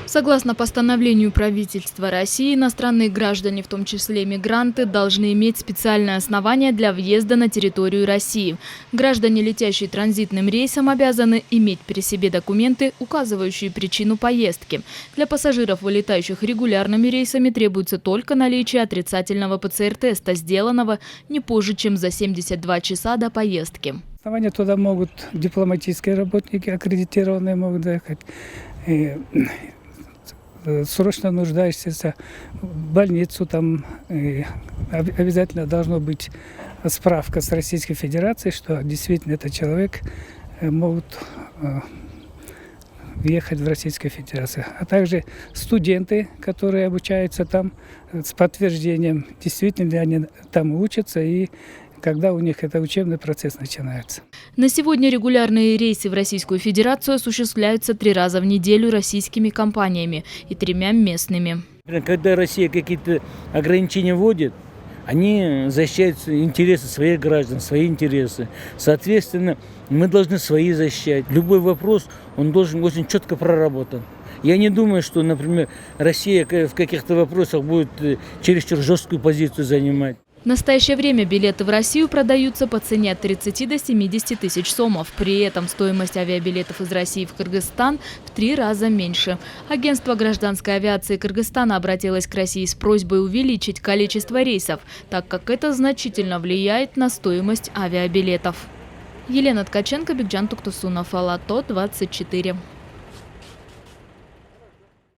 Согласно постановлению правительства России, иностранные граждане, в том числе мигранты, должны иметь специальное основание для въезда на территорию России. Граждане, летящие транзитным рейсом, обязаны иметь при себе документы, указывающие причину поездки. Для пассажиров, вылетающих регулярными рейсами, требуется только наличие отрицательного ПЦР-теста, сделанного не позже, чем за 72 часа до поездки. Основания туда могут дипломатические работники, аккредитированные могут заехать. Срочно нуждающиеся в больницу, там обязательно должна быть справка с Российской Федерацией, что действительно этот человек могут въехать в Российскую Федерацию. А также студенты, которые обучаются там, с подтверждением, действительно ли они там учатся и когда у них это учебный процесс начинается. На сегодня регулярные рейсы в Российскую Федерацию осуществляются 3 раза в неделю российскими компаниями и 3 местными. Когда Россия какие-то ограничения вводит, они защищают интересы своих граждан, свои интересы. Соответственно, мы должны свои защищать. Любой вопрос, он должен очень четко проработан. Я не думаю, что, например, Россия в каких-то вопросах будет чересчур жесткую позицию занимать. В настоящее время билеты в Россию продаются по цене от 30 до 70 тысяч сомов. При этом стоимость авиабилетов из России в Кыргызстан в 3 раза меньше. Агентство гражданской авиации Кыргызстана обратилось к России с просьбой увеличить количество рейсов, так как это значительно влияет на стоимость авиабилетов. Елена Ткаченко, Бигджан Туктусунов, Ала-То, 24.